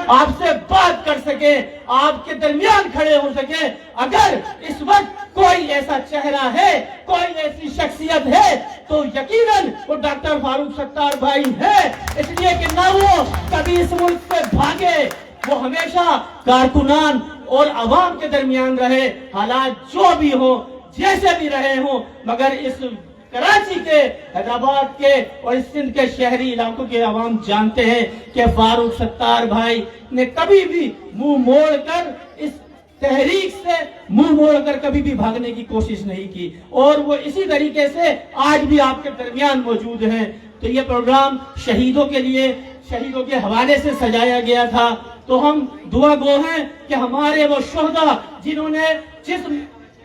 आपसे बात कर सके, आपके दरमियान खड़े हो सके। अगर इस वक्त कोई ऐसा चेहरा है, कोई ऐसी शख्सियत है, तो यकीनन वो डॉक्टर फारूक सत्तार भाई है। इसलिए कि ना वो कभी इस मुल्क से भागे, वो हमेशा कारकुनान और अवाम के दरमियान रहे, हालात जो भी हो, जैसे भी रहे हो। मगर इस कराची के, हैदराबाद के और इस सिंध के शहरी इलाकों के अवाम जानते हैं कि फारूक सत्तार भाई ने कभी भी मुंह मोड़कर, इस तहरीक से मुंह मोड़कर कभी भी भागने की कोशिश नहीं की, और वो इसी तरीके से आज भी आपके दरमियान मौजूद हैं। तो ये प्रोग्राम शहीदों के लिए, शहीदों के हवाले से सजाया गया था। तो हम दुआ गो हैं कि हमारे वो शोहदा जिन्होंने जिस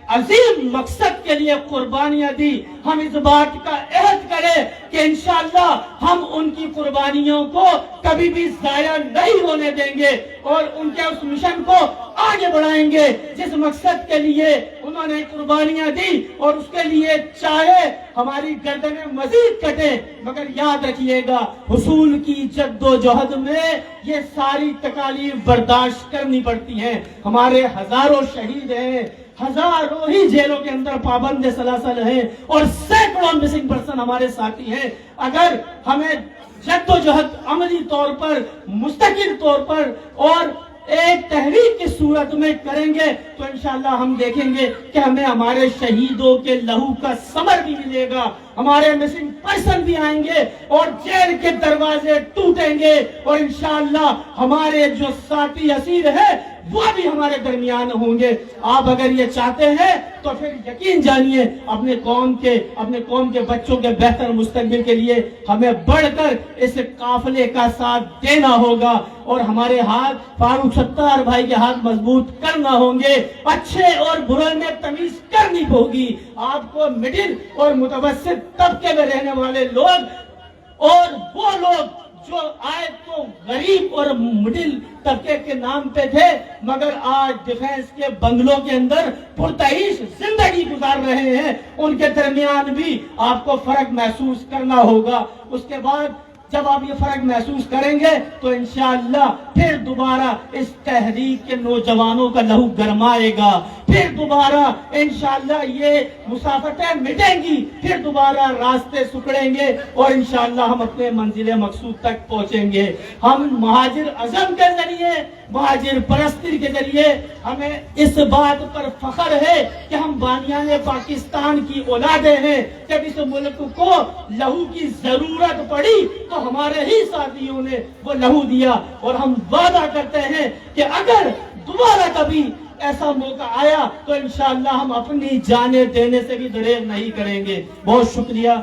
अजीम मकसद के लिए कुर्बानियां दी, हम इस बात का अहद करें कि इंशाअल्लाह हम उनकी कुर्बानियों को कभी भी जाया नहीं होने देंगे और उनके उस मिशन को आगे बढ़ाएंगे जिस मकसद के लिए उन्होंने कुर्बानियां दी। और उसके लिए चाहे हमारी गर्दनें मजीद कटे, मगर याद रखिएगा हुसूल की जद्दोजहद में ये सारी तकालीफ बर्दाश्त करनी पड़ती हैं। हमारे हजारों शहीद हैं, हजारों ही जेलों के अंदर पाबंद सलासल हैं और सैकड़ों मिसिंग पर्सन हमारे साथी हैं। अगर हमें जद्दोजहद अमली तौर पर, मुस्तकिल तौर पर और एक तहरीक की सूरत में करेंगे तो इंशाअल्लाह हम देखेंगे कि हमें हमारे शहीदों के लहू का समर भी मिलेगा, हमारे मिसिंग पर्सन भी आएंगे और जेल के दरवाजे टूटेंगे और इंशाअल्लाह हमारे जो साथी असीर है वो भी हमारे दरमियान होंगे। आप अगर ये चाहते हैं तो फिर यकीन जानिए अपने कौम के बच्चों के बेहतर मुस्तकबिल के लिए हमें बढ़कर इस काफिले का साथ देना होगा और हमारे हाथ फारूक सत्तार भाई के हाथ मजबूत करना होंगे। अच्छे और बुरे में तमीज करनी होगी। आपको मिडिल और मुतवस्सित तबके में रहने वाले लोग और वो लोग जो आए तो गरीब और मिडिल तबके के नाम पे थे, मगर आज डिफेंस के बंगलों के अंदर पुरतईश जिंदगी गुजार रहे हैं, उनके दरमियान भी आपको फर्क महसूस करना होगा। उसके बाद जब आप ये फर्क महसूस करेंगे तो इंशाअल्लाह फिर दोबारा इस तहरीक के नौजवानों का लहू गरमाएगा, फिर दोबारा इंशाअल्लाह ये मुसाफतें मिटेंगी, फिर दोबारा रास्ते सुकड़ेंगे और इंशाअल्लाह हम अपने मंजिल मकसूद तक पहुंचेंगे। हम महाजिर अज़म के जरिए, महाजिर परस्ती के जरिए हमें इस बात पर फख्र है कि हम बानियाने पाकिस्तान की औलादे हैं। जब इस मुल्क को लहू की जरूरत पड़ी तो हमारे ही साथियों ने वो लहू दिया और हम वादा करते हैं कि अगर दोबारा कभी ऐसा मौका आया तो इंशाअल्लाह हम अपनी जाने देने से भी दरेर नहीं करेंगे। बहुत शुक्रिया।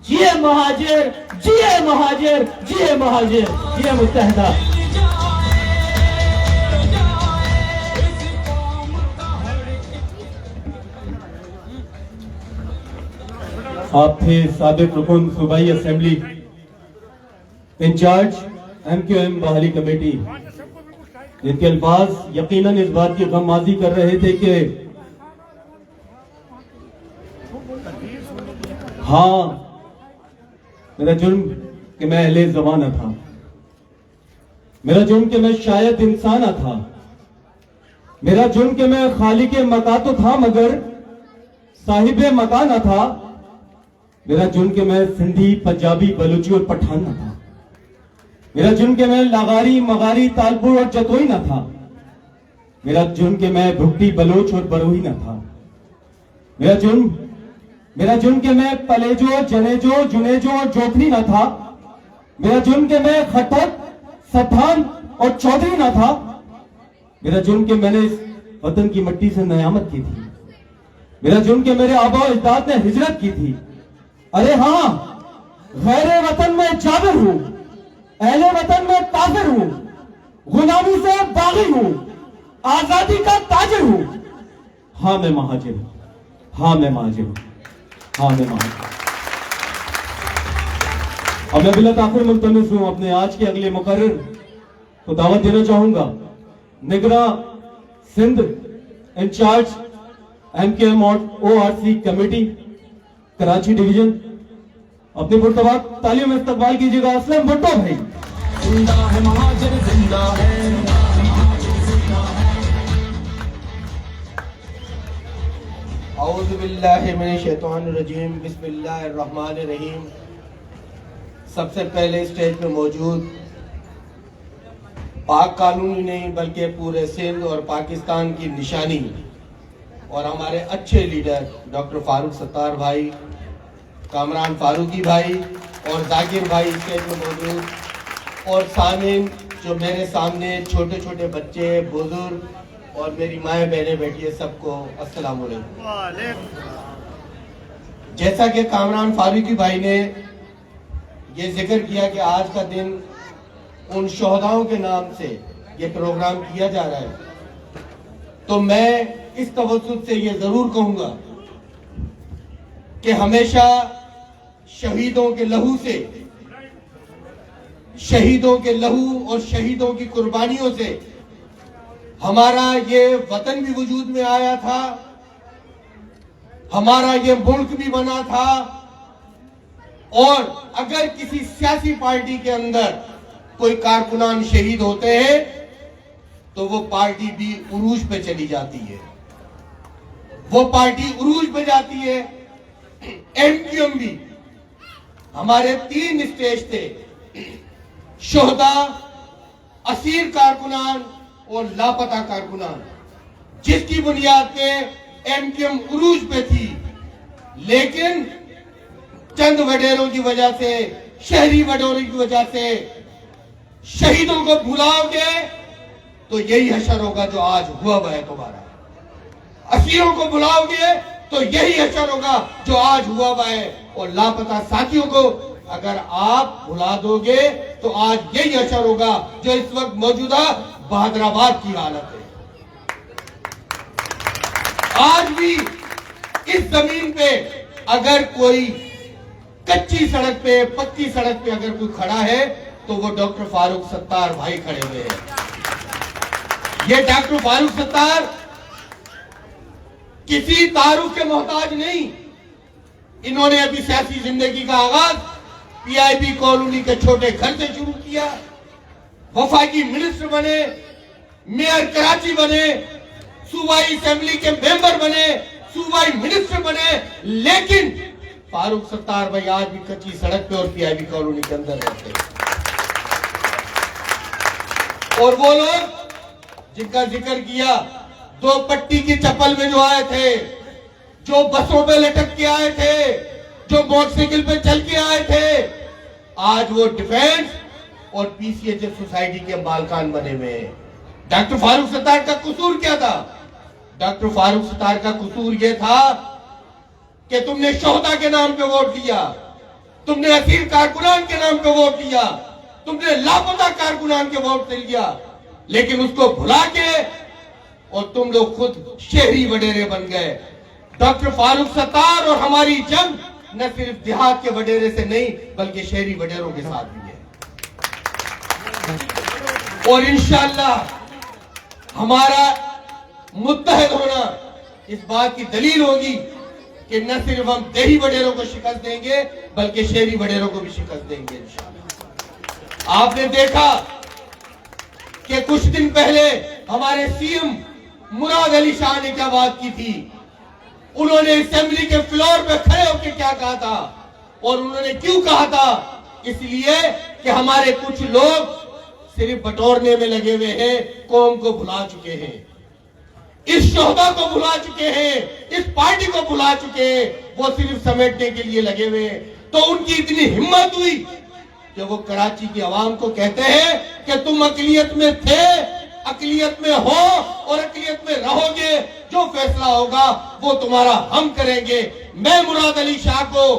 जिए महाजिर, जिए महाजिर, जिए महाजिर, जिए मुत्तहदा। आप थे साबिक रुकन सूबाई असेंबली इंचार्ज MQM बहाली कमेटी, जिनके अल्फाज यकीनन इस बात की गममाजी कर रहे थे कि हाँ मेरा जुर्म कि मैं अहले ज़माना था, मेरा जुर्म कि मैं शायद इंसाना था, मेरा जुर्म कि मैं खालिक मका तो था मगर साहिब मका न था, मेरा जुर्म कि मैं सिंधी, पंजाबी, बलूची और पठान न था, मेरा जुर्म कि मैं लगारी, मगारी, तालपुर और जतोई न था, मेरा जुर्म कि मैं भुट्टी, बलोच और बरोही न था, मेरा जुर्म कि मैं पलेजो, जनेजो, जुनेजो और जोधरी न था, मेरा जुर्म कि मैं खट्टक, सठान और चौधरी न था, मेरा जुर्म कि मैंने इस वतन की मिट्टी से नयामत की थी, मेरा जुर्म कि मेरे आबा और अजदाद ने हिजरत की थी। अरे हाँ, गैर वतन में जाबिर हूं, अहले वतन में काफिर हूं, गुलामी से बागी हूं, आजादी का ताजिर हूं। हाँ मैं महाजिर हूं, हाँ मैं महाजिर हूं, हाँ मैं महाजिर। अब मैं बिला ताखिर मुल्तमिस हूं अपने आज के अगले मुकर्रर को दावत देना चाहूंगा। निगरां सिंध इंचार्ज MQM और ORC कमेटी कराची डिवीजन, अपनी पुरतबाक तालियों में इस्तकबाल कीजिएगा असलम भुट्टो भाई। जिंदा है महाजिर, जिंदा है। औज़ुबिल्लाहिमिनश्शैतानिर्रजीम बिस्मिल्लाहिर्रहमानिर्रहीम। सबसे पहले स्टेज पे मौजूद पाक कानूनी नहीं बल्कि पूरे सिंध और पाकिस्तान की निशानी और हमारे अच्छे लीडर डॉक्टर फारूक सत्तार भाई, कामरान फारूकी भाई और जाकिर भाई स्टेज में मौजूद, और सामीन जो मेरे सामने छोटे छोटे बच्चे, बुजुर्ग और मेरी माएँ बहनें बैठी है, सबको अस्सलाम वालेकुम। जैसा कि कामरान फारूकी भाई ने ये जिक्र किया कि आज का दिन उन शोहदाओं के नाम से ये प्रोग्राम किया जा रहा है, तो मैं इस तवज्जुह से ये जरूर कहूंगा कि हमेशा शहीदों के लहू से, शहीदों के लहू और शहीदों की कुर्बानियों से हमारा ये वतन भी वजूद में आया था, हमारा ये मुल्क भी बना था। और अगर किसी सियासी पार्टी के अंदर कोई कारकुनान शहीद होते हैं तो वो पार्टी भी उरूज पे चली जाती है, वो पार्टी उरूज पे जाती है। एमक्यूएम भी, हमारे 3 स्टेज थे, शोहदा, असीर कारकुनान और लापता कारकुनान, जिसकी बुनियाद पे एमक्यूएम उरूज पे थी। लेकिन चंद वडेरों की वजह से, शहरी वडेरों की वजह से शहीदों को भुलाओगे तो यही हशर होगा जो आज हुआ है तुम्हारा। असीरों को भुलाओगे तो यही हशर होगा जो आज हुआ है। और लापता साथियों को अगर आप भुला दोगे तो आज यही हशर होगा जो इस वक्त मौजूदा बहादुराबाद की हालत है। आज भी इस जमीन पे अगर कोई कच्ची सड़क पे, पक्की सड़क पे अगर कोई खड़ा है तो वो डॉक्टर फारूक सत्तार भाई खड़े हुए हैं। ये डॉक्टर फारूक सत्तार किसी तारुफ के मोहताज नहीं। इन्होंने अभी सियासी जिंदगी का आगाज पीआईबी कॉलोनी के छोटे घर से शुरू किया, वफाकी मिनिस्टर बने, मेयर कराची बने, सूबाई असेंबली के मेंबर बने, सूबाई मिनिस्टर बने। लेकिन फारूक सत्तार भाई आज भी कच्ची सड़क पे और पीआईबी कॉलोनी के अंदर रहते हैं। और वो लोग जिनका जिक्र किया, 2 पट्टी की चप्पल में जो आए थे, जो बसों पे लटक के आए थे, जो मोटरसाइकिल पे चल के आए थे, आज वो डिफेंस और पीसीएचएफ सोसाइटी के मालकान बने हुए हैं। डॉक्टर फारूक सत्तार का कसूर क्या था? डॉक्टर फारूक सत्तार का कसूर यह था कि तुमने शोहदा के नाम पे वोट दिया, तुमने असीर कारकुनान के नाम पे वोट दिया, तुमने लापता कारकुनान के वोट ले लिया, लेकिन उसको भुला के और तुम लोग खुद शहरी वडेरे बन गए। डॉक्टर फारूक सत्तार और हमारी जंग न सिर्फ देहात के वडेरे से नहीं बल्कि शहरी वडेरों के साथ भी है। और इंशाअल्लाह हमारा मुत्तहद होना इस बात की दलील होगी कि न सिर्फ हम देही वडेरों को शिकस्त देंगे बल्कि शहरी वडेरों को भी शिकस्त देंगे इंशाअल्लाह। आपने देखा कि कुछ दिन पहले हमारे सीएम मुराद अली शाह ने क्या बात की थी। उन्होंने असेंबली के फ्लोर पे खड़े होकर क्या कहा था, और उन्होंने क्यों कहा था? इसलिए कि हमारे कुछ लोग सिर्फ बटोरने में लगे हुए हैं, कौम को भुला चुके हैं, इस शोहदा को भुला चुके हैं, इस पार्टी को भुला चुके हैं, वो सिर्फ समेटने के लिए लगे हुए हैं। तो उनकी इतनी हिम्मत हुई कि वो कराची की आवाम को कहते हैं कि तुम अकलियत में थे, अकलियत में हो और अकलियत में रहोगे, जो फैसला होगा वो तुम्हारा हम करेंगे। मैं मुराद अली शाह को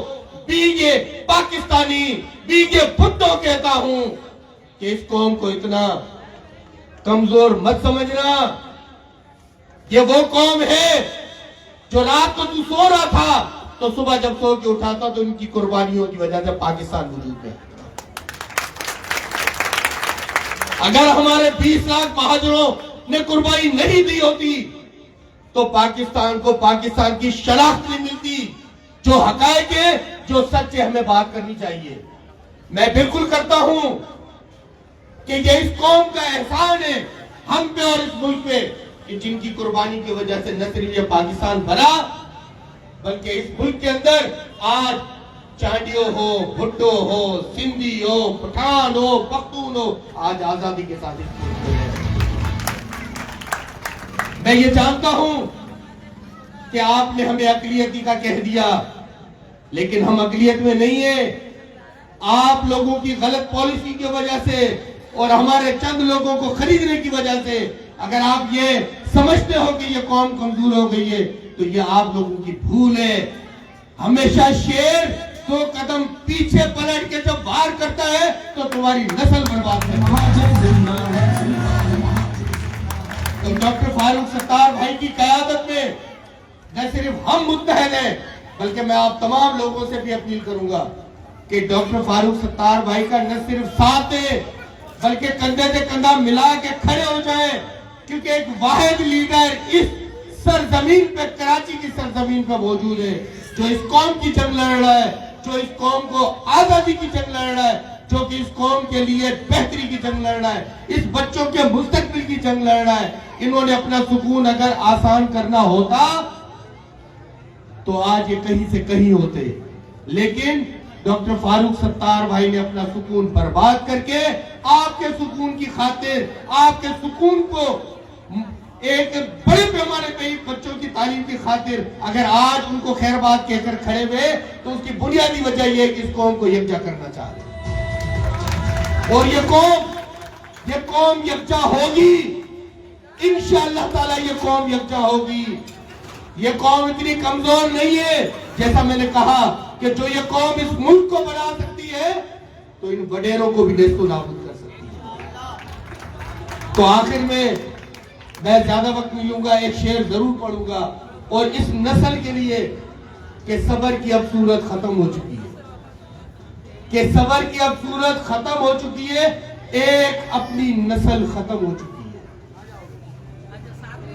बीगे पाकिस्तानी, बीगे भुट्टो कहता हूं कि इस कौम को इतना कमजोर मत समझना। ये वो कौम है जो रात को तू सो रहा था तो सुबह जब सो के उठा था तो उनकी कुर्बानियों की वजह से पाकिस्तान वजूद में। अगर हमारे 20 लाख बहादुरों ने कुर्बानी नहीं दी होती तो पाकिस्तान को पाकिस्तान की शनाख्त नहीं मिलती। जो हकायक है, जो सच है, हमें बात करनी चाहिए। मैं बिल्कुल करता हूं कि ये इस कौम का एहसान है हम पे और इस मुल्क पे कि जिनकी कुर्बानी की वजह से न सिर्फ ये पाकिस्तान बना बल्कि इस मुल्क के अंदर आज चांडियो हो, भुट्टो हो, सिंधी हो, पठान हो, पख्तून हो, आज आजादी के साथ इस मुल्क में है। मैं ये जानता हूं कि आपने हमें अकलियती का कह दिया, लेकिन हम अकलियत में नहीं है। आप लोगों की गलत पॉलिसी की वजह से और हमारे चंद लोगों को खरीदने की वजह से अगर आप ये समझते हो कि ये कौम कमजोर हो गई है, तो ये आप लोगों की भूल है। हमेशा शेर 2 कदम पीछे पलट के जब वार करता है तो तुम्हारी नस्ल बर्बाद है। तो डॉक्टर फारूक सत्तार भाई की क़यादत में न सिर्फ हम मुत्तहद हैं, बल्कि मैं आप तमाम लोगों से भी अपील करूंगा कि डॉक्टर फारूक सत्तार भाई का न सिर्फ साथ है, बल्कि कंधे से कंधा मिला के खड़े हो जाए, क्योंकि एक वाहिद लीडर इस सरजमीन पे, कराची की सरजमीन पे मौजूद है, जो इस कौम की जंग लड़ रहा है, जो इस कौम को आजादी की जंग लड़ रहा है, जो कि इस कौम के लिए बेहतरी की जंग लड़ रहा है, इस बच्चों के मुस्तकबिल की जंग लड़ रहा है। इन्होंने अपना सुकून अगर आसान करना होता तो आज ये कहीं से कहीं होते, लेकिन डॉक्टर फारूक सत्तार भाई ने अपना सुकून बर्बाद करके आपके सुकून की खातिर, आपके सुकून को एक बड़े पैमाने पे बच्चों की तालीम की खातिर अगर आज उनको खैरबाद कहकर खड़े हुए, तो उसकी बुनियादी वजह यह है कि इस कौम को यकजा करना चाह रहे, और ये कौम यकजा होगी इंशाअल्लाह ताला। ये कौम यकजा होगी। ये कौम इतनी कमजोर नहीं है, जैसा मैंने कहा कि जो ये कौम इस मुल्क को बना सकती है, तो इन वडेरों को भी नेस्तो नाबूद कर सकती है। तो आखिर में मैं ज्यादा वक्त नहीं लूंगा, एक शेर जरूर पढ़ूंगा, और इस नस्ल के लिए कि सबर की अब सूरत खत्म हो चुकी है, कि सबर की अब सूरत खत्म हो चुकी है, एक अपनी नस्ल खत्म हो चुकी है।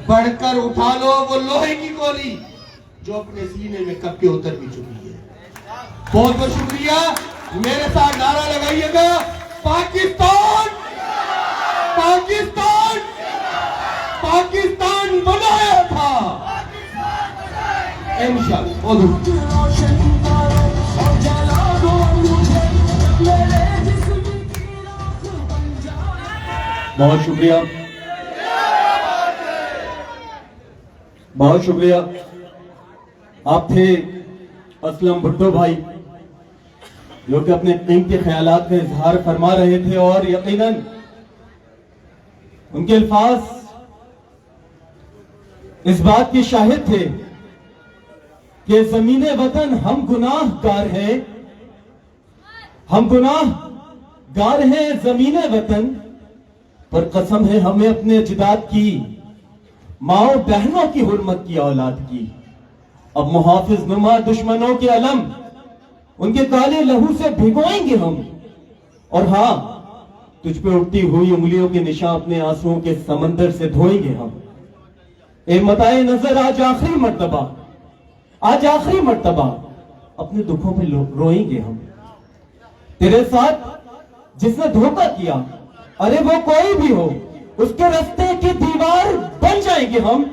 बढ़कर उठा लो वो लोहे की गोली जो अपने सीने में कब के उतर भी चुकी है। बहुत बहुत शुक्रिया। मेरे साथ नारा लगाइएगा, पाकिस्तान, पाकिस्तान, पाकिस्तान बनाया था इंशाअल्लाह। बहुत शुक्रिया, बहुत शुक्रिया। आप थे असलम भुट्टो भाई, जो कि अपने टीम के ख्यालात का इजहार फरमा रहे थे, और यकीनन उनके अल्फाज इस बात के शाहिद थे कि ज़मीने वतन हम गुनाहगार हैं, हम गुनाहगार हैं ज़मीने वतन, पर कसम है हमें अपने अजदाद की, माओ बहनों की हुर्मत की, औलाद की। अब मुहाफिज नुमा दुश्मनों के अलम उनके काले लहू से भिगोएंगे हम, और हां तुझ पे उठती हुई उंगलियों के निशान अपने आंसुओं के समंदर से धोएंगे हम। ए मताए नजर आज आखिरी मर्तबा, आज आखिरी मर्तबा अपने दुखों पे रोएंगे हम। तेरे साथ जिसने धोखा किया, अरे वो कोई भी हो, उसके रास्ते की दीवार बन जाएंगे हम,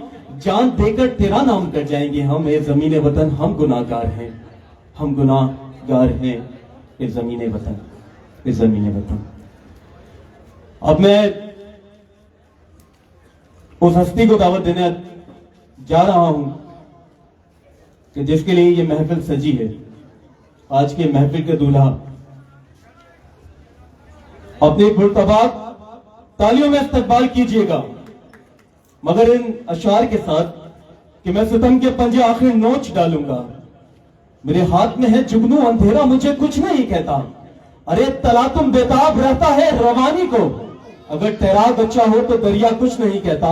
जान देकर तेरा नाम कर जाएंगे हम। ए जमीने वतन हम गुनाहगार हैं, हम गुनाहगार हैं, ए जमीने वतन, ए जमीने वतन। अब मैं उस हस्ती को दावत देने जा रहा हूं कि जिसके लिए ये महफिल सजी है। आज के महफिल के दूल्हा, अपनी पुरतबाक तालियों में इस्तकबाल कीजिएगा, मगर इन अशार के साथ कि मैं सितम के पंजे आखिर नोच डालूंगा। मेरे हाथ में है जुगनू, अंधेरा मुझे कुछ नहीं कहता। अरे तला तुम बेताब रहता है रवानी को, अगर तैराक अच्छा हो तो दरिया कुछ नहीं कहता,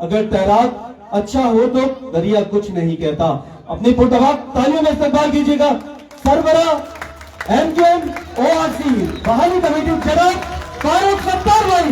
अगर तैराक अच्छा हो तो दरिया कुछ नहीं कहता। अपनी पुरतबाक तालियों में इस्तकबाल कीजिएगा सरबरा एमकेएम ओआरसी बहाली कमेटी जनाब फारूक सत्तार भाई।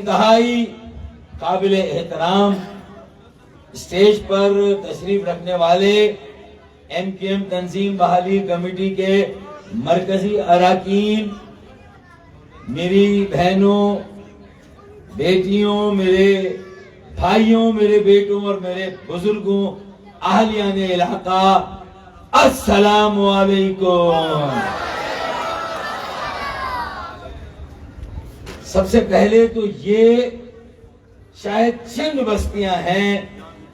इंतहाई काबिल एहतराम स्टेज पर तशरीफ रखने वाले MKM तंजीम बहाली कमेटी के मरकजी अरकान, मेरी बहनों, बेटियों, मेरे भाइयों, मेरे बेटों और मेरे बुजुर्गों, अहलियान इलाका, अस्सलाम वालेकुम। सबसे पहले तो ये शायद चंद बस्तियां हैं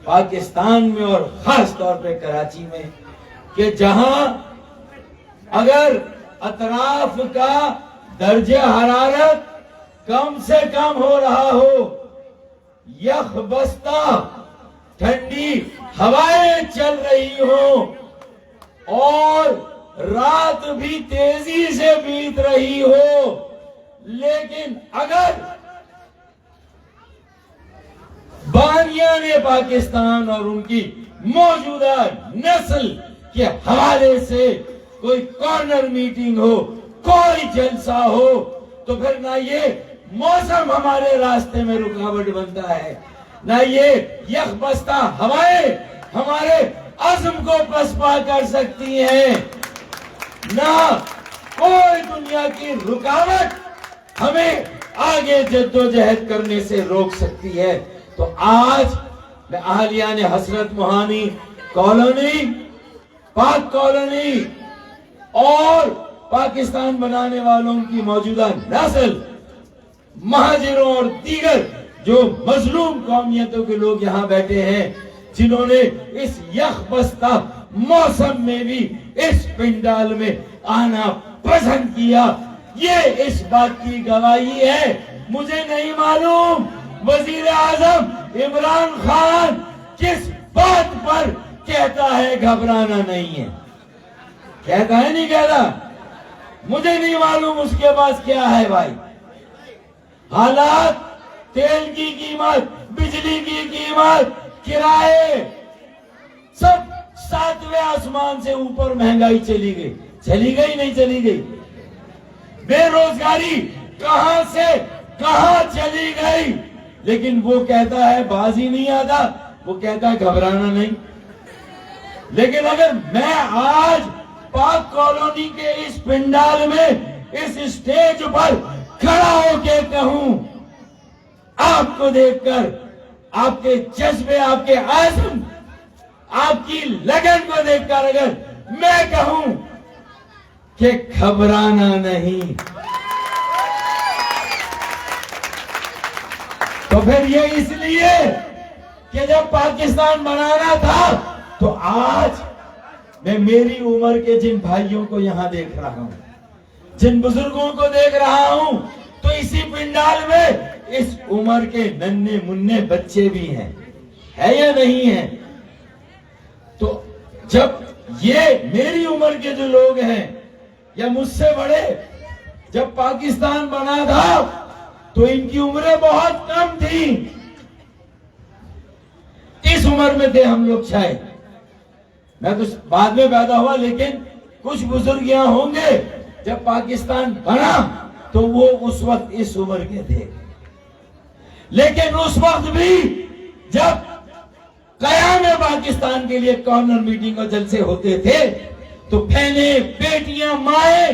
पाकिस्तान में और खास तौर पे कराची में कि जहां अगर अतराफ का दर्जे हरारत कम से कम हो रहा हो, यख बस्ता ठंडी हवाएं चल रही हो और रात भी तेजी से बीत रही हो, लेकिन अगर बानियाने पाकिस्तान और उनकी मौजूदा नस्ल के हवाले से कोई कॉर्नर मीटिंग हो, कोई जलसा हो, तो फिर ना ये मौसम हमारे रास्ते में रुकावट बनता है, ना ये यखबस्ता हवाएं हमारे अज़्म को पसपा कर सकती हैं, ना कोई दुनिया की रुकावट हमें आगे जद्दोजहद करने से रोक सकती है। तो आज मैं अहलियान हसरत मोहानी कॉलोनी, पाक कॉलोनी और पाकिस्तान बनाने वालों की मौजूदा नस्ल, महाजिरों और दीगर जो मजलूम कौमियतों के लोग यहाँ बैठे हैं, जिन्होंने इस यखबस्ता मौसम में भी इस पिंडाल में आना पसंद किया, ये इस बात की गवाही है। मुझे नहीं मालूम वजीर आजम इमरान खान किस बात पर कहता है घबराना नहीं है, कहता है नहीं कहता, मुझे नहीं मालूम उसके पास क्या है भाई। हालात, तेल की कीमत, बिजली की कीमत, किराए, सब सातवें आसमान से ऊपर महंगाई चली गई, चली गई नहीं चली गई, बेरोजगारी कहां से कहां चली गई। लेकिन वो कहता है बाजी नहीं आता, वो कहता है घबराना नहीं। लेकिन अगर मैं आज पाक कॉलोनी के इस पिंडाल में, इस स्टेज पर खड़ा होके कहूं, आपको देखकर, आपके जज्बे, आपके आज़म, आपकी लगन को देखकर अगर मैं कहूं कि घबराना नहीं, तो फिर ये इसलिए कि जब पाकिस्तान बनाना था तो आज मैं मेरी उम्र के जिन भाइयों को यहां देख रहा हूं, जिन बुजुर्गों को देख रहा हूं, तो इसी पिंडाल में इस उम्र के नन्हे मुन्ने बच्चे भी हैं, है या नहीं है। तो जब ये मेरी उम्र के जो लोग हैं या मुझसे बड़े, जब पाकिस्तान बना था तो इनकी उम्रें बहुत कम थी, इस उम्र में थे हम लोग शायद। मैं तो बाद में पैदा हुआ, लेकिन कुछ बुजुर्ग यहाँ होंगे जब पाकिस्तान बना तो वो उस वक्त इस उम्र के थे। लेकिन उस वक्त भी जब कयाम पाकिस्तान के लिए कॉर्नर मीटिंग और जलसे होते थे तो बहनें, बेटियां, माए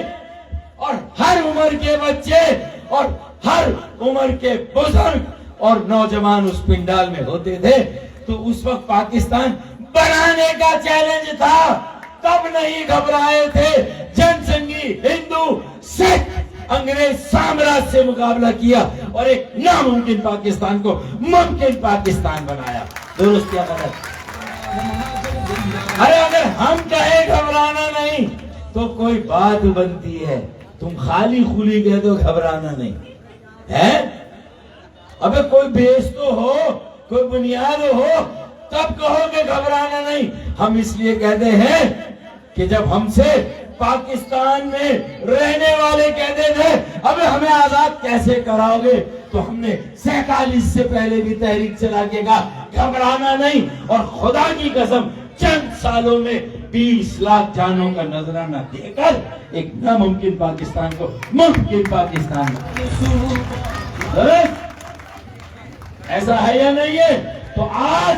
और हर उम्र के बच्चे और हर उम्र के बुजुर्ग और नौजवान उस पिंडाल में होते थे। तो उस वक्त पाकिस्तान बनाने का चैलेंज था, तब नहीं घबराए थे। जनसंघी, हिंदू, सिख, अंग्रेज साम्राज्य से मुकाबला किया और एक नामुमकिन पाकिस्तान को मुमकिन पाकिस्तान बनाया। दुरुस्त या गलत? अरे अगर हम कहे घबराना नहीं तो कोई बात बनती है, तुम खाली खुली कह दो घबराना नहीं है। अबे कोई बेस तो हो, कोई बुनियाद हो, तब कहोगे घबराना नहीं। हम इसलिए कहते हैं कि जब हमसे पाकिस्तान में रहने वाले कहते थे अबे हमें आजाद कैसे कराओगे, तो हमने 47 से पहले भी तहरीक चला के कहा घबराना नहीं, और खुदा की कसम चंद सालों में 20 लाख जानों का नजराना देकर एक नामुमकिन पाकिस्तान को मुमकिन पाकिस्तान। ऐसा है या नहीं है? तो आज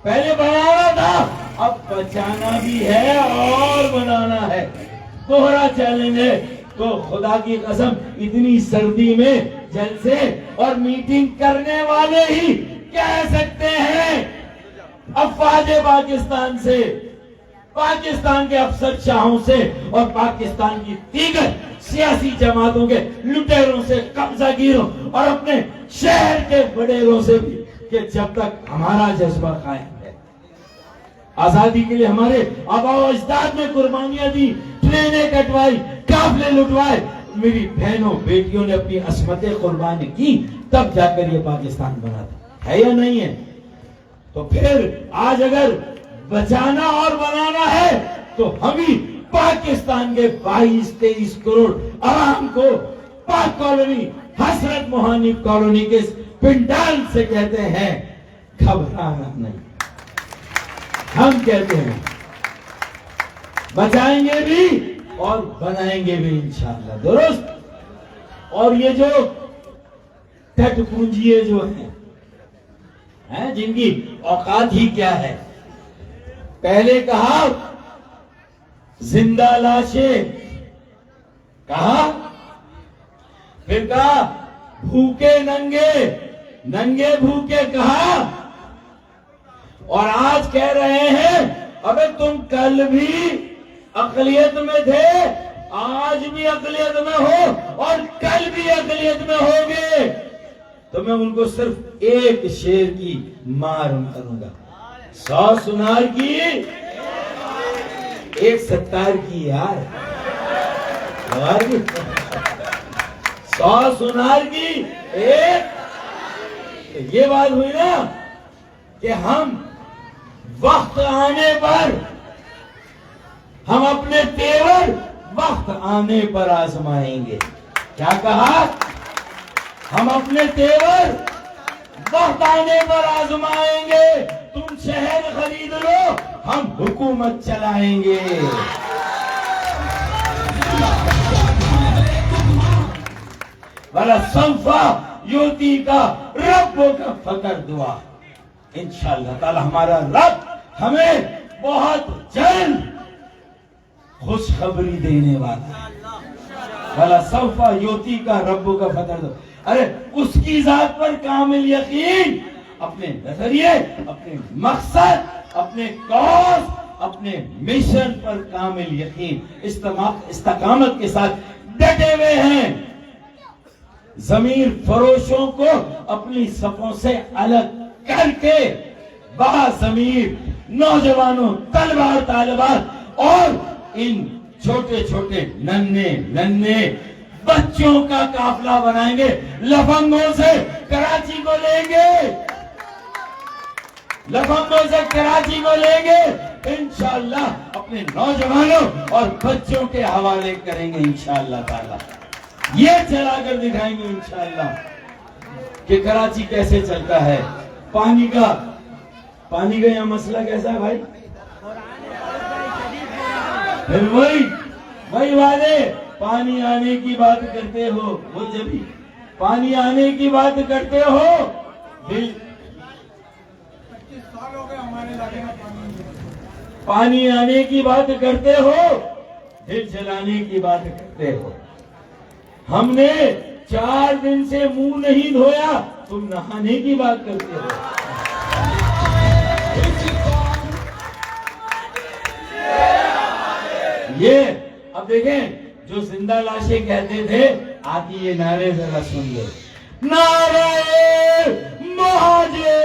पहले बनाना था, अब बचाना भी है और बनाना है। दोहरा चैलेंज है। तो खुदा की कसम, इतनी सर्दी में जलसे और मीटिंग करने वाले ही कह सकते हैं अफवाज पाकिस्तान से, पाकिस्तान के अफसरशाहों से और पाकिस्तान की दीगर सियासी जमातों के लुटेरों से, कब्जागिरों और अपने शहर के बडेरों से भी, कि जब तक हमारा जज्बा कायम है, आजादी के लिए हमारे आबाओ अजदाद ने कुर्बानियां दी, ट्रेनें कटवाई, काफले लुटवाए, मेरी बहनों बेटियों ने अपनी असमतें कुर्बानी की, तब जाकर ये पाकिस्तान बना था। है या नहीं है? तो फिर आज अगर बचाना और बनाना है तो हम ही पाकिस्तान के 22-23 करोड़ आवाम को पाक कॉलोनी, हसरत मोहानी कॉलोनी के पिंडाल से कहते हैं घबराना नहीं। हम कहते हैं बचाएंगे भी और बनाएंगे भी इंशाअल्लाह दुरुस्त। और ये जो ठट पूंजिए जो हैं, जिनकी औकात ही क्या है, पहले कहा जिंदा लाशें, कहा फिर कहा भूखे नंगे, नंगे भूखे कहा, और आज कह रहे हैं अबे तुम कल भी अकलियत में थे, आज भी अकलियत में हो और कल भी अकलियत में होगे। तो मैं उनको सिर्फ एक शेर की मार करूंगा, 100 सुनार की, एक 70 की यार, 100 सुनार की एक। ये बात हुई ना कि हम वक्त आने पर, हम अपने तेवर वक्त आने पर आजमाएंगे। क्या कहा? हम अपने तेवर वक्त आने पर आजमाएंगे। तुम शहर खरीद लो, हम हुकूमत चलाएंगे। वाला संफा युवती का रब्बों का फकर दुआ, इंशाअल्लाह ताला हमारा रब हमें बहुत जल्द खुशखबरी देने वाला है। वाला संफा युवती का रब्बों का फकर दुआ, अरे उसकी जात पर कामिल यकीन, अपने नजरिए, अपने मकसद, अपने कॉज, अपने मिशन पर कामिल यकीन, इस्तकामत के साथ डटे हुए हैं। जमीर फरोशों को अपनी सफों से अलग करके बाज़मीर नौजवानों, तलवार तालिबात और इन छोटे छोटे नन्हे नन्हे बच्चों का काफिला बनाएंगे। लफंगों से कराची को लेंगे, लफंगों से कराची को लेंगे, इंशाअल्लाह अपने नौजवानों और बच्चों के हवाले करेंगे इंशाअल्लाह ताला। ये चलाकर दिखाएंगे इंशाअल्लाह कि कराची कैसे चलता है। पानी का यहाँ मसला कैसा है भाई? फिर वही वादे, पानी आने की बात करते हो, वो जब भी पानी आने की बात करते हो, दिल पानी आने की बात करते हो, दिल जलाने की बात करते हो। हमने 4 दिन से मुंह नहीं धोया, तुम नहाने की बात करते हो। ये अब देखें, जो जिंदा लाशें कहते थे, आती ये नारे जरा सुन ले। नारे मुहाजे,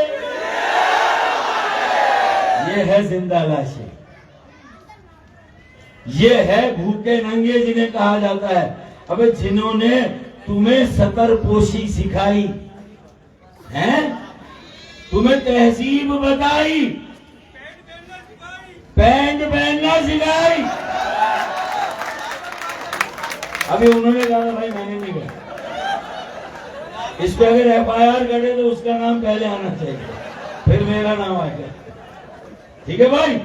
ये है जिंदा लाशें, ये है भूखे नंगे जिन्हें कहा जाता है। अबे जिन्होंने तुम्हें सतरपोशी सिखाई है, तुम्हें तहजीब बताई, पैंट पहनना सिखाई, अभी उन्होंने कहा भाई मैंने नहीं कहा, इस पे अगर FIR करे तो उसका नाम पहले आना चाहिए, फिर मेरा नाम आएगा। ठीक है भाई?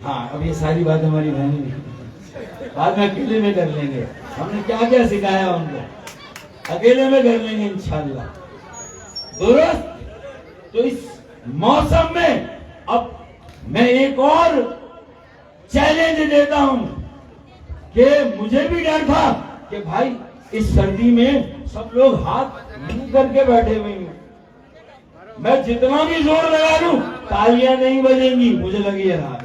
हाँ, अब ये सारी बात हमारी बहनी नहीं, बाद में अकेले में कर लेंगे। हमने क्या क्या सिखाया उनको, अकेले में कर लेंगे इंशाल्लाह। दुरुस्त। तो इस मौसम में अब मैं एक और चैलेंज देता हूं कि मुझे भी डर था कि भाई इस सर्दी में सब लोग हाथ मुंह करके बैठे हुए हैं, मैं जितना भी जोर लगा लूं तालियां नहीं बजेंगी, मुझे लगी है रात।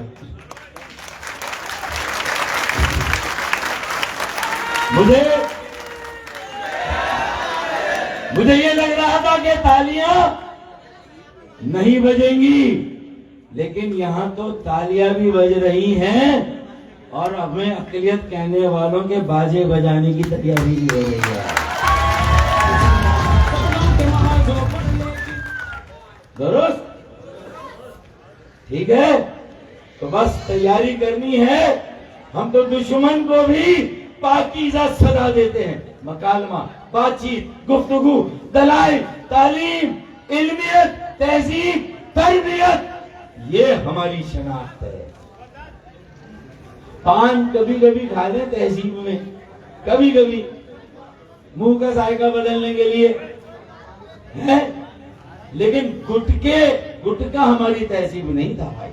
मुझे ये लग रहा था कि तालियां नहीं बजेंगी, लेकिन यहां तो तालियां भी बज रही हैं और हमें अकलियत कहने वालों के बाजे बजाने की तैयारी भी हो रही है। दुरुस्त, ठीक है। तो बस तैयारी करनी है। हम तो दुश्मन को भी पाकीज़ा सदा देते हैं। मकालमा, बातचीत, गुफ्तगू, दलाइल, तालीम, इल्मियत, तहजीब, तरबियत, ये हमारी शनाख्त है। पान कभी कभी खा लें तहजीब में, कभी कभी मुंह का जायका बदलने के लिए है, लेकिन गुटका हमारी तहजीब नहीं था भाई।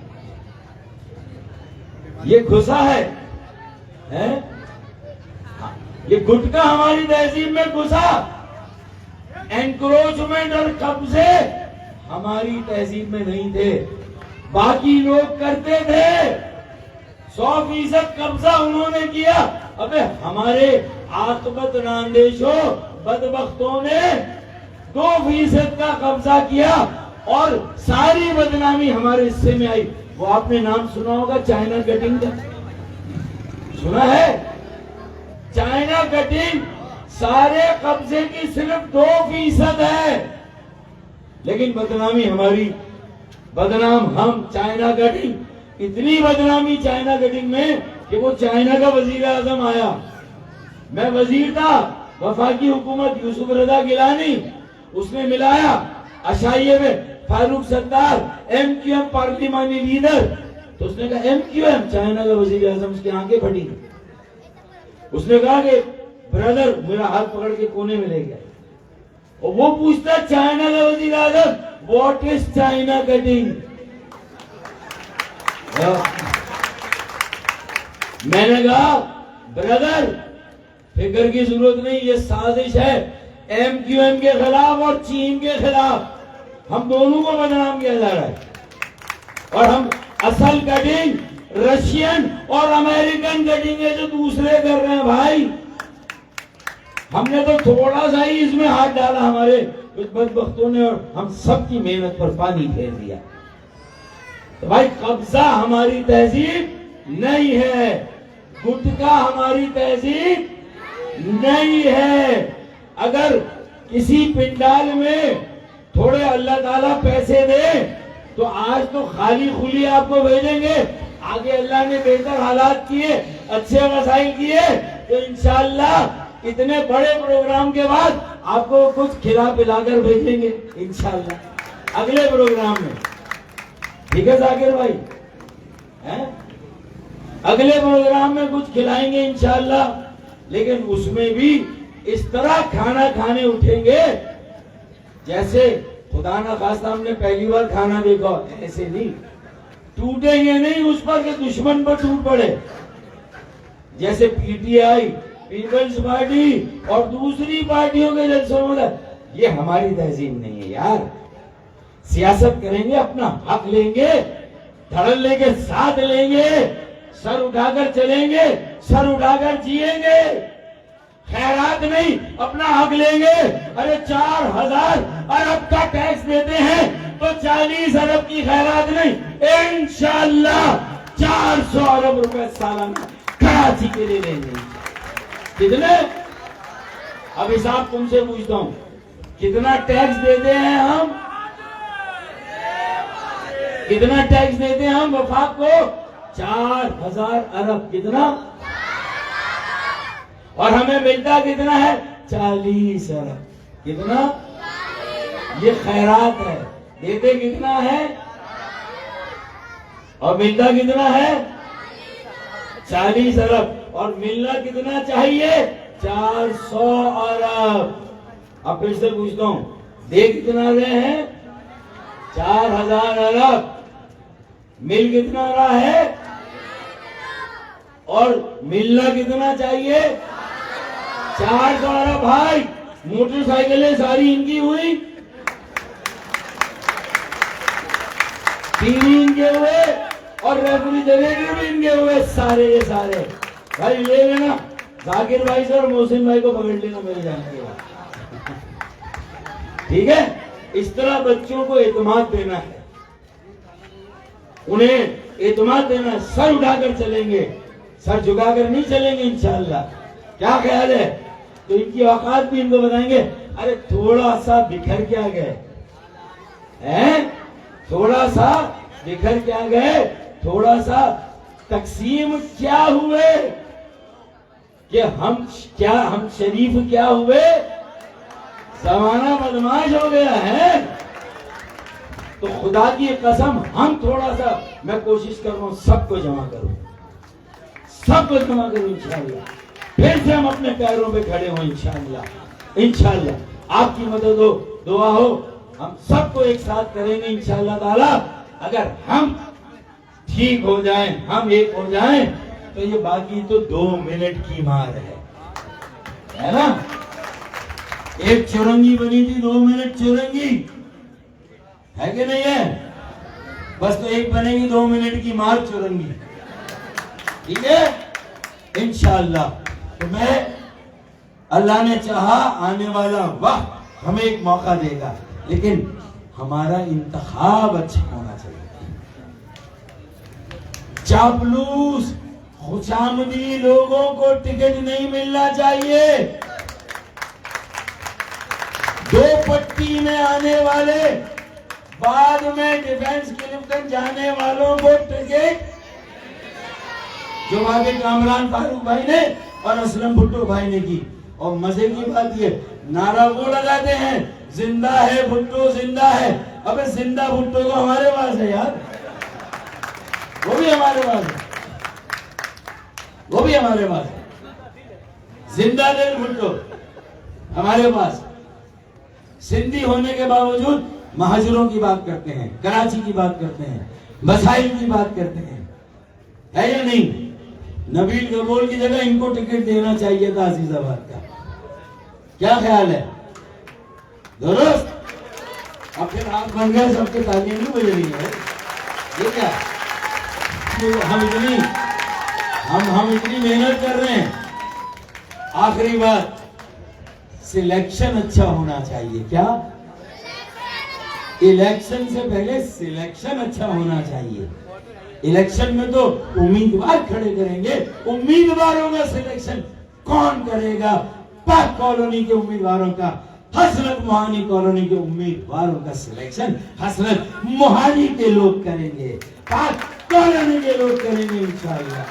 ये घुसा है? ये गुटका हमारी तहजीब में घुसा। एनक्रोचमेंट और कब्जे हमारी तहजीब में नहीं थे, बाकी लोग करते थे। 100% कब्जा उन्होंने किया। अबे हमारे आकबत नांदेशों बदबख्तों ने 2% का कब्जा किया और सारी बदनामी हमारे हिस्से में आई। वो आपने नाम सुना होगा चाइना कटिंग का, सुना है? चाइना कटिंग सारे कब्जे की सिर्फ 2% है, लेकिन बदनामी हमारी, बदनाम हम। चाइना कटिंग, इतनी बदनामी चाइना कटिंग में कि वो चाइना का वजीर आजम आया। मैं वजीर था, वफाकी हुकूमत यूसुफ रजा गिलानी, उसने मिलाया अशाइये में फारूक सत्तार, MQM पार्लिमानी लीडर। तो उसने कहा MQM, चाइना का वजीर आजम, उसकी आंखें फटी। उसने कहा कि ब्रदर, मेरा हाथ पकड़ के कोने में ले गया और वो पूछता चाइना का वजीर आजम, व्हाट इज चाइना कटिंग? मैंने कहा ब्रदर, फिक्र की जरूरत नहीं, ये साजिश है MQM के खिलाफ और चीन के खिलाफ। हम दोनों को बदनाम किया जा रहा है और हम असल कटिंग रशियन और अमेरिकन कटिंग है जो दूसरे कर रहे हैं भाई। हमने तो थोड़ा सा ही इसमें हाथ डाला, हमारे कुछ बदबख्तों ने, और हम सबकी मेहनत पर पानी फेर दिया। तो भाई कब्जा हमारी तहजीब नहीं है, गुटका हमारी तहजीब नहीं है। अगर किसी पिंडाल में थोड़े अल्लाह ताला पैसे दे तो आज तो खाली खुली आपको भेजेंगे, आगे अल्लाह ने बेहतर हालात किए, अच्छे वसाइल किए तो इंशाअल्लाह इतने बड़े प्रोग्राम के बाद आपको कुछ खिला पिलाकर भेजेंगे इंशाअल्लाह अगले प्रोग्राम में। ठीक है जाकिर भाई, हैं? अगले प्रोग्राम में कुछ खिलाएंगे इंशाअल्लाह, लेकिन उसमें भी इस तरह खाना खाने उठेंगे जैसे खुदा ना खास्ता हमने पहली बार खाना देखा, ऐसे नहीं टूटेंगे नहीं उस पर के दुश्मन पर टूट पड़े। जैसे PTI, पीपल्स पार्टी और दूसरी पार्टियों के जलसों में, ये हमारी तहजीब नहीं है यार। सियासत करेंगे, अपना हक लेंगे, धड़ल लेके साथ लेंगे, सर उठाकर चलेंगे, सर उठाकर जिएंगे, खैरात नहीं, अपना हक लेंगे। अरे 4000 अरब का टैक्स देते हैं तो 40 अरब की खैरात नहीं, इंशाअल्लाह 400 अरब रुपए सालाना कराची के लिए लेंगे। कितने? अब हिसाब तुमसे पूछता हूं, कितना टैक्स देते हैं हम? कितना टैक्स देते हैं हम वफाक को? 4000 अरब। कितना? और हमें मिलता कितना है? 40 अरब। कितना? ये खैरात है। देते कितना है और मिलता कितना है? 40 अरब। और मिलना कितना चाहिए? 400 अरब। अब फिर से पूछता हूं, दे कितना रहे हैं? 4000 अरब। मिल कितना रहा है? और मिलना कितना चाहिए? 400 अरब। भाई मोटरसाइकिलें सारी इनकी हुई, टीवी इनके हुए और रेफ्रिजरेटर भी इनके हुए, सारे ये सारे। भाई ले लेना, जाकिर भाई से और मोहसिन भाई को पकड़ लेना मेरे जाने के बाद, ठीक है? इस तरह बच्चों को एतमाद देना है, उन्हें एतमाद देना है। सर उठाकर चलेंगे, सर झुकाकर नहीं चलेंगे इंशाअल्लाह। क्या ख्याल है? तो इनकी औकात भी इनको बताएंगे। अरे थोड़ा सा बिखर क्या गए हैं, थोड़ा सा बिखर क्या गए, थोड़ा सा तकसीम क्या हुए कि हम शरीफ क्या हुए, जमाना बदमाश हो गया है। तो खुदा की कसम हम थोड़ा सा, मैं कोशिश कर रहा हूं सबको जमा करूं, सबको जमा करूं इंशाअल्लाह। फिर से हम अपने पैरों पे खड़े हों इंशाअल्लाह। इंशाअल्लाह आपकी मदद हो, दुआ हो, हम सबको एक साथ करेंगे इंशाअल्लाह ताला। अगर हम ठीक हो जाएं, हम एक हो जाएं, तो ये बाकी तो 2 मिनट की मार है ना? एक चुरंगी बनी थी, 2 मिनट चुरंगी है कि नहीं है? बस तो एक बनेगी 2 मिनट की मार चुरंगी, ठीक है? इंशाअल्लाह। तो मैं, अल्लाह ने चाहा आने वाला वक्त हमें एक मौका देगा, लेकिन हमारा इंतखाब अच्छा होना चाहिए। चापलूस खुशामदी लोगों को टिकट नहीं मिलना चाहिए। 2 पट्टी में आने वाले, बाद में डिफेंस क्लिफ्टन जाने वालों को टिकट, जो आगे कामरान फारूक भाई ने और असलम भुट्टो भाई ने की। और मजे की बात ये, नारा वो लगाते हैं जिंदा है भुट्टो, जिंदा है। अबे जिंदा भुट्टो तो हमारे पास है यार, वो भी हमारे पास है, वो भी हमारे पास है। जिंदा दिल भुट्टो हमारे पास। सिंधी होने के बावजूद महाजरों की बात करते हैं, कराची की बात करते हैं, मसाइल की बात करते हैं, है या नहीं? नबील गबोल की जगह इनको टिकट देना चाहिए था अजीजाबाद का। क्या ख्याल है? दुरुस्त? अब फिर हाथ बन गए, सबके तालियां नहीं बज रही है, ये क्या? हम इतनी मेहनत कर रहे हैं। आखिरी बात, सिलेक्शन अच्छा होना चाहिए। क्या? इलेक्शन से पहले सिलेक्शन अच्छा होना चाहिए। इलेक्शन में तो उम्मीदवार खड़े करेंगे, उम्मीदवारों का सिलेक्शन कौन करेगा? पाक कॉलोनी के उम्मीदवारों का, हसरत मोहानी कॉलोनी के उम्मीदवारों का सिलेक्शन हसरत मोहानी के लोग करेंगे, पाक कॉलोनी के लोग करेंगे इंशाअल्लाह।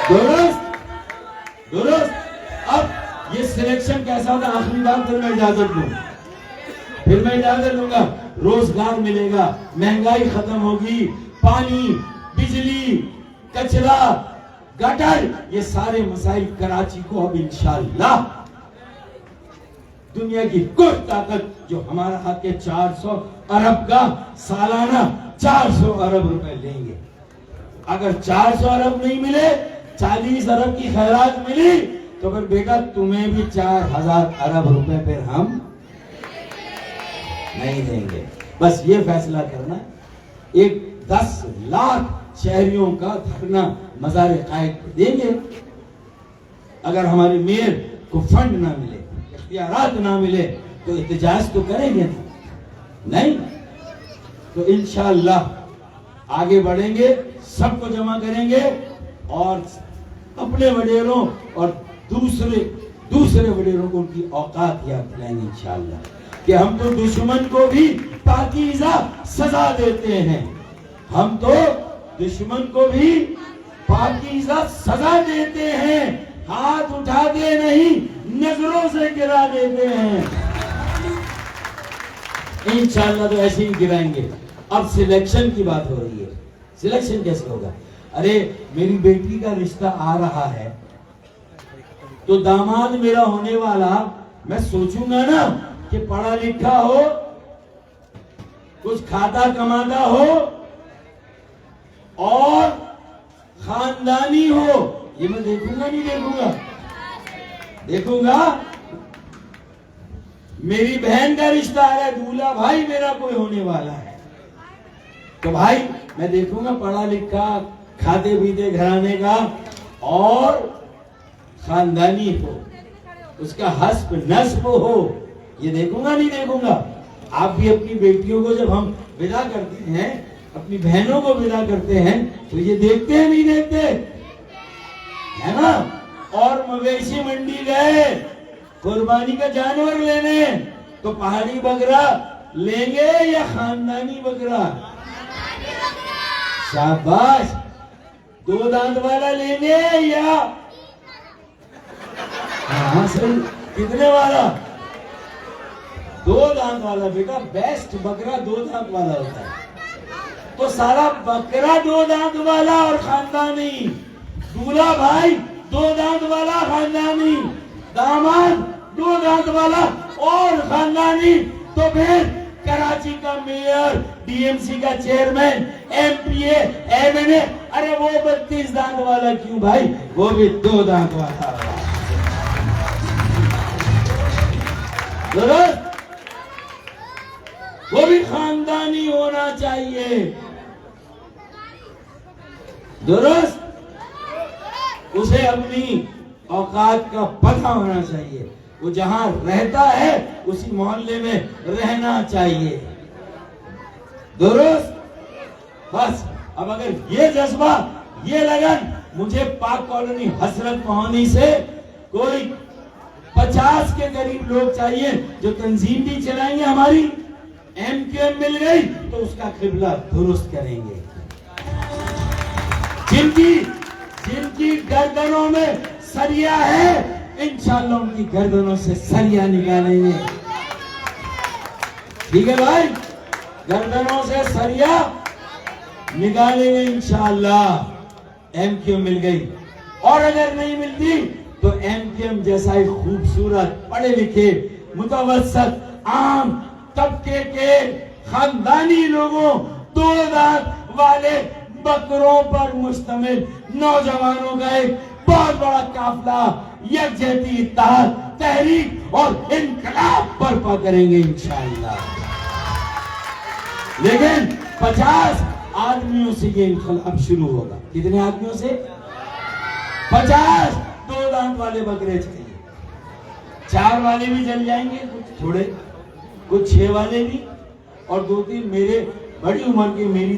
दुरुस्त? दुरुस्त? अब ये सिलेक्शन कैसा होता? आखिरी बात, फिर मैं इजाजत दूं, फिर मैं इजाजत दूंगा। रोजगार मिलेगा, महंगाई खत्म होगी, पानी, बिजली, कचरा, गटर, ये सारे मसाइल कराची को अब इंशाअल्लाह दुनिया की कोई ताकत जो हमारा हक है 400 अरब का सालाना 400 अरब रुपए लेंगे। अगर 400 अरब नहीं मिले, 40 अरब की खैरात मिली, तो फिर बेटा तुम्हें भी 4000 अरब रुपए फिर हम नहीं देंगे। बस ये फैसला करना। एक 10 लाख शहरियों का धरना मज़ार कायद को देंगे। अगर हमारे मेयर को फंड ना मिले, इख्तियारात ना मिले, तो एहतजाज तो करेंगे नहीं। तो इंशाअल्लाह आगे बढ़ेंगे, सबको जमा करेंगे और अपने वडेरों और दूसरे वडेरों को उनकी औकात याद दिलाएंगे इंशाअल्लाह कि हम तो दुश्मन को भी पाकीज़ा सजा देते हैं। हम तो दुश्मन को भी पाकीज़ा सजा देते हैं, हाथ उठाते नहीं, नजरों से गिरा देते हैं। इंशाअल्लाह तो ऐसे ही गिराएंगे। अब सिलेक्शन की बात हो रही है, सिलेक्शन कैसे होगा? अरे मेरी बेटी का रिश्ता आ रहा है, तो दामाद मेरा होने वाला, मैं सोचूंगा ना कि पढ़ा लिखा हो, कुछ खाता कमाता हो और खानदानी हो। ये मैं देखूंगा नहीं देखूंगा? देखूंगा। मेरी बहन का रिश्ता आ रहा है, दूल्हा भाई मेरा कोई होने वाला है, तो भाई मैं देखूंगा पढ़ा लिखा, खाते पीते घराने का और खानदानी हो, उसका हस्ब नस्ब हो। ये देखूंगा नहीं देखूंगा? आप भी अपनी बेटियों को जब हम विदा करते हैं, अपनी बहनों को विदा करते हैं, तो ये देखते हैं नहीं देखते, है ना? और मवेशी मंडी गए कुर्बानी का जानवर लेने, तो पहाड़ी बकरा लेंगे या खानदानी बकरा? शाबाश। 2 दांत वाला लेंगे या हाँ सर, कितने वाला? 2 दांत वाला बेटा, बेस्ट बकरा 2 दांत वाला होता है। तो सारा बकरा 2 दांत वाला और खानदानी, दूल्हा भाई 2 दांत वाला खानदानी, दामाद 2 दांत वाला और खानदानी। तो फिर कराची का मेयर, डीएमसी का चेयरमैन, एमपीए, एमएनए, अरे वो 32 दांत वाला क्यों भाई? वो भी 2 दांत वाला। वो भी खानदानी होना चाहिए। दुरुस्त। उसे अपनी औकात का पता होना चाहिए। वो जहां रहता है उसी मोहल्ले में रहना चाहिए। दुरुस्त। बस अब अगर ये जज्बा, ये लगन मुझे पाक कॉलोनी हसरत मोहनी से कोई 50 के करीब लोग चाहिए जो तंजीम भी चलाएंगे, हमारी एमक्यूएम मिल गई तो उसका किबला दुरुस्त करेंगे। जिनकी गर्दनों में सरिया है, इंशाअल्लाह उनकी गर्दनों से सरिया निकालेंगे। ठीक है भाई, गर्दनों से सरिया निकालेंगे इंशाअल्लाह। एमक्यूएम मिल गई, और अगर नहीं मिलती तो एमक्यूएम जैसा ही खूबसूरत, पढ़े लिखे, मुतवस्सत आम तबके के खानदानी लोगों, 2 दांत वाले बकरों पर मुश्तमिल नौजवानों का एक बहुत बड़ा काफिला यकजहती, इत्तेहाद, तहरीक और इनकलाब बर्पा करेंगे इंशाअल्लाह। लेकिन 50 आदमियों से ये इनकलाब शुरू होगा। कितने आदमियों से? 50 2 दांत वाले बकरे चाहिए। 4 वाले भी चल जाएंगे, कुछ थोड़े, कुछ 6 वाले भी, और 2-3 मेरे बड़ी उम्र के मेरी